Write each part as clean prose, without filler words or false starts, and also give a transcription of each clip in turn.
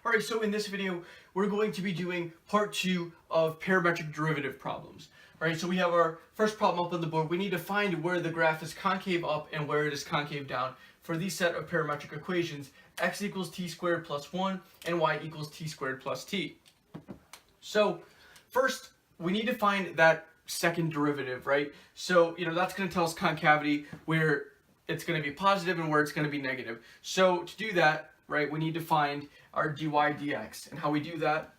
Alright, so in this video, we're going to be doing part 2 of parametric derivative problems. Alright, so we have our first problem up on the board. We need to find where the graph is concave up and where it is concave down for these set of parametric equations, x equals t squared plus 1 and y equals t squared plus t. So first, we need to find that second derivative, right? So, that's going to tell us concavity, where it's going to be positive and where it's going to be negative. So to do that, right, we need to find our dy dx, and how we do that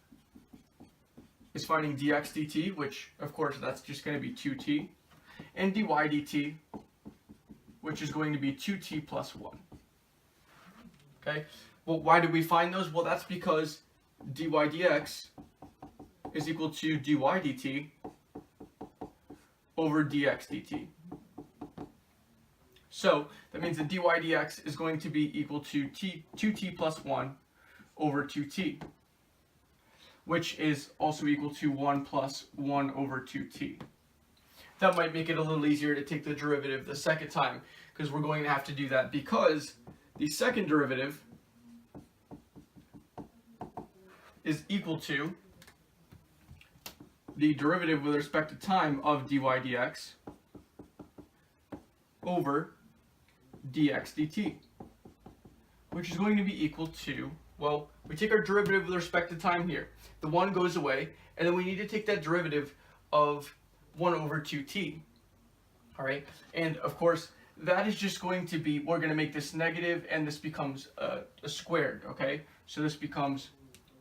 is finding dx dt, which of course that's just going to be 2t, and dy dt, which is going to be 2t plus 1. Okay, well, why did we find those? Well, that's because dy dx is equal to dy dt over dx dt. So that means that dy dx is going to be equal to 2t plus 1 over 2t, which is also equal to 1 plus 1 over 2t. That might make it a little easier to take the derivative the second time, because we're going to have to do that because the second derivative is equal to the derivative with respect to time of dy dx over dx dt, which is going to be equal to, well, we take our derivative with respect to time here. The 1 goes away, and then we need to take that derivative of 1 over 2t. All right, and of course, that is just going to be, we're going to make this negative, and this becomes a squared, okay? So this becomes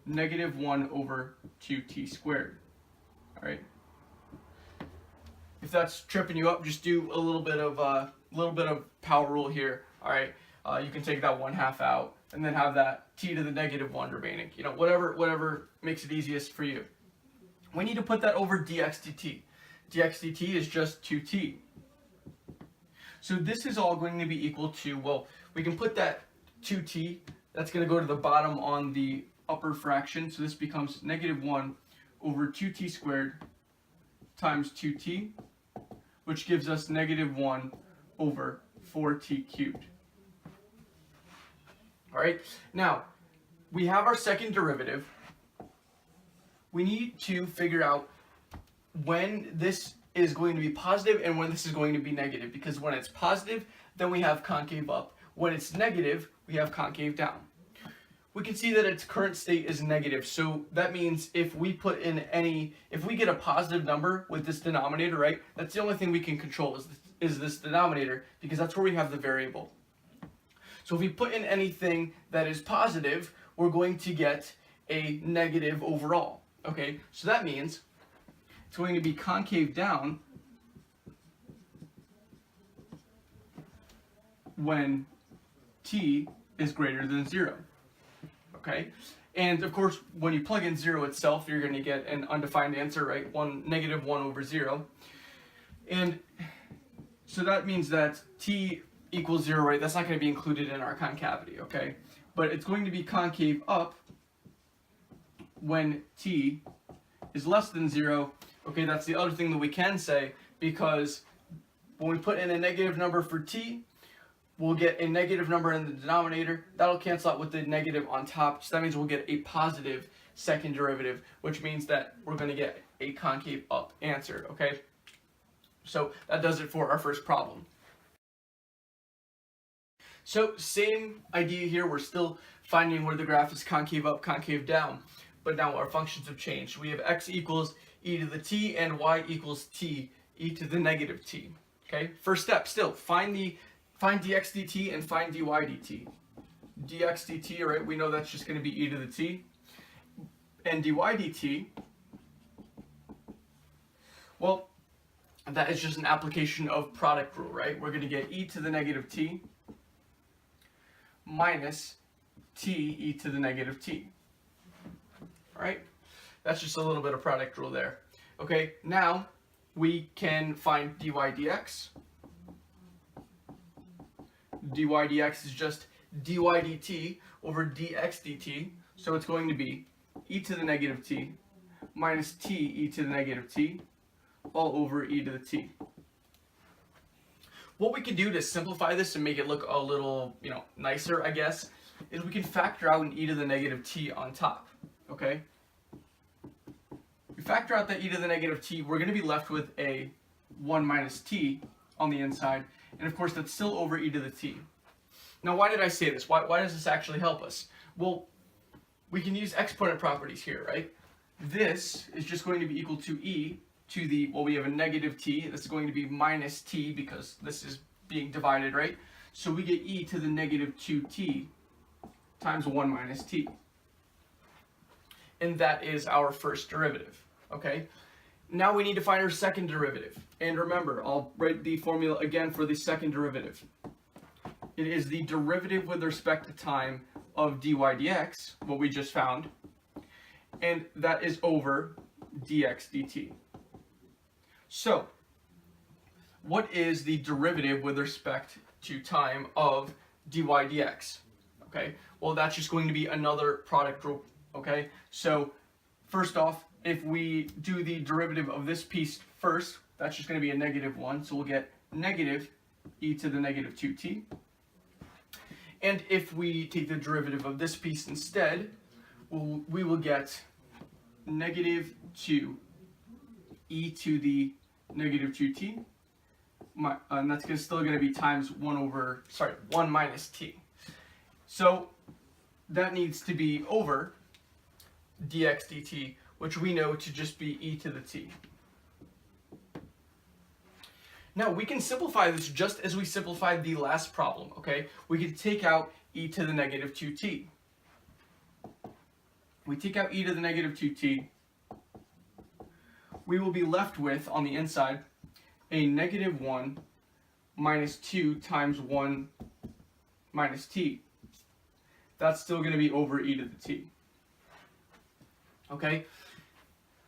negative 1 over 2t squared, all right? If that's tripping you up, just do a little bit of power rule here. All right, you can take that 1/2 out, and then have that t to the negative 1 remaining. Whatever makes it easiest for you. We need to put that over dx dt. Dx dt is just 2t. So this is all going to be equal to, well, we can put that 2t. That's going to go to the bottom on the upper fraction. So this becomes negative 1 over 2t squared times 2t, which gives us negative 1 over 4t cubed. All right, now we have our second derivative. We need to figure out when this is going to be positive and when this is going to be negative, because when it's positive, then we have concave up. When it's negative, we have concave down. We can see that its current state is negative, so that means if we get a positive number with this denominator, right, that's the only thing we can control is this denominator, because that's where we have the variable. So if we put in anything that is positive, we're going to get a negative overall, okay? So that means it's going to be concave down when t is greater than 0. Okay, and of course, when you plug in 0 itself, you're going to get an undefined answer, right? Negative 1 over 0. And so that means that t equals 0, right? That's not going to be included in our concavity, okay? But it's going to be concave up when t is less than 0. Okay, that's the other thing that we can say, because when we put in a negative number for t, we'll get a negative number in the denominator. That'll cancel out with the negative on top. So that means we'll get a positive second derivative, which means that we're going to get a concave up answer, okay? So that does it for our first problem. So same idea here. We're still finding where the graph is concave up, concave down. But now our functions have changed. We have x equals e to the t and y equals t, e to the negative t. Okay, first step, still, find dx dt and find dy dt. Dx dt, right, we know that's just going to be e to the t. And dy dt, well, that is just an application of product rule, right? We're going to get e to the negative t minus t e to the negative t. All right? That's just a little bit of product rule there. Okay, now we can find dy dx. Dy dx is just dy dt over dx dt, so it's going to be e to the negative t minus t e to the negative t all over e to the t. What we can do to simplify this and make it look a little, nicer, I guess, is we can factor out an e to the negative t on top, okay? We factor out that e to the negative t, we're going to be left with a 1 minus t on the inside, and of course that's still over e to the t. Now why did I say this? Why does this actually help us? Well, we can use exponent properties here, right? This is just going to be equal to e to the, well, we have a negative t, this is going to be minus t because this is being divided, right? So we get e to the negative 2t times 1 minus t. And that is our first derivative, okay? Now we need to find our second derivative. And remember, I'll write the formula again for the second derivative. It is the derivative with respect to time of dy dx, what we just found, and that is over dx dt. So, what is the derivative with respect to time of dy dx? Okay, well that's just going to be another product rule, okay? So, first off, if we do the derivative of this piece first, that's just going to be a negative 1, so we'll get negative e to the negative 2t. And if we take the derivative of this piece instead, we will get negative 2 e to the negative 2t, and that's still going to be times 1 minus t. So that needs to be over dx dt, which we know to just be e to the t. Now we can simplify this just as we simplified the last problem, okay? We can take out e to the negative 2t. We take out e to the negative 2t, we will be left with, on the inside, a negative 1 minus 2 times 1 minus t. That's still going to be over e to the t. Okay?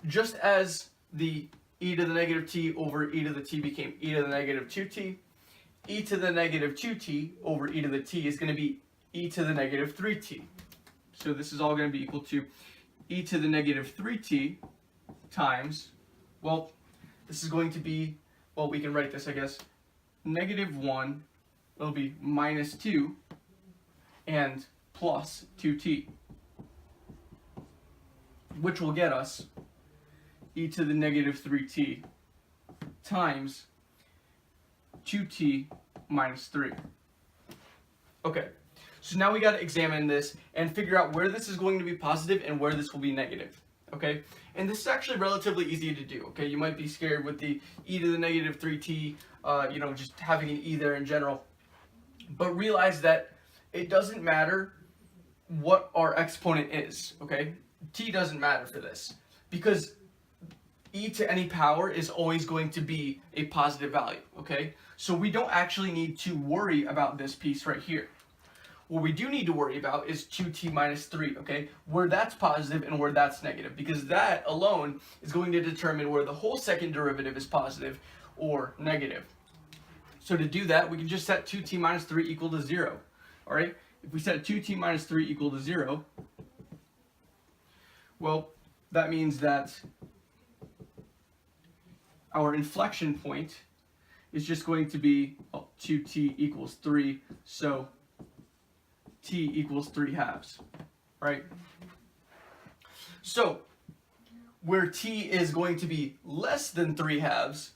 Just as the e to the negative t over e to the t became e to the negative 2t, e to the negative 2t over e to the t is going to be e to the negative 3t. So this is all going to be equal to e to the negative 3t times, well, this is going to be, well, we can write this, I guess, negative 1, it'll be minus 2, and plus 2t, which will get us e to the negative 3t times 2t minus 3. Okay, so now we got to examine this and figure out where this is going to be positive and where this will be negative. Okay, and this is actually relatively easy to do. Okay, you might be scared with the e to the negative 3t, just having an e there in general, but realize that it doesn't matter what our exponent is. Okay, t doesn't matter for this because e to any power is always going to be a positive value, okay? So we don't actually need to worry about this piece right here. What we do need to worry about is 2t minus 3, okay? Where that's positive and where that's negative, because that alone is going to determine where the whole second derivative is positive or negative. So to do that, we can just set 2t minus 3 equal to 0, all right? If we set 2t minus 3 equal to 0, well, that means that our inflection point is just going to be 2t equals 3, so t equals 3 halves, right? So where t is going to be less than 3 halves,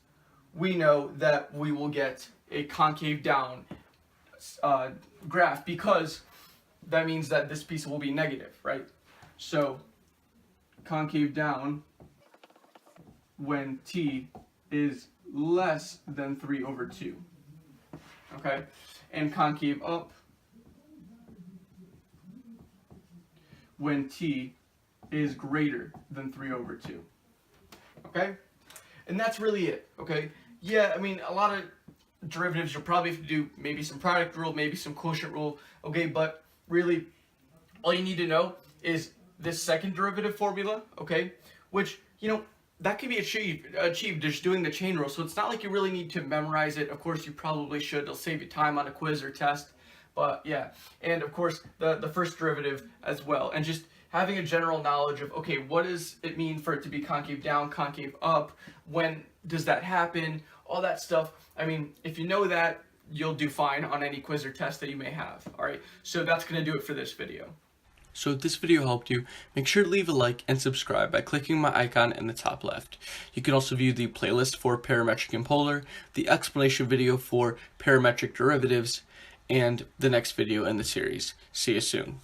we know that we will get a concave down graph, because that means that this piece will be negative, right? So concave down when t is less than 3 over 2, okay? And concave up when t is greater than 3 over 2, okay? And that's really it, okay? Yeah, I mean, a lot of derivatives you'll probably have to do maybe some product rule, maybe some quotient rule, okay? But really, all you need to know is this second derivative formula, okay? Which, that can be achieved just doing the chain rule. So it's not like you really need to memorize it. Of course, you probably should. It'll save you time on a quiz or test. But yeah, and of course, the first derivative as well. And just having a general knowledge of, okay, what does it mean for it to be concave down, concave up? When does that happen? All that stuff. I mean, if you know that, you'll do fine on any quiz or test that you may have. Alright, so that's going to do it for this video. So if this video helped you, make sure to leave a like and subscribe by clicking my icon in the top left. You can also view the playlist for parametric and polar, the explanation video for parametric derivatives, and the next video in the series. See you soon.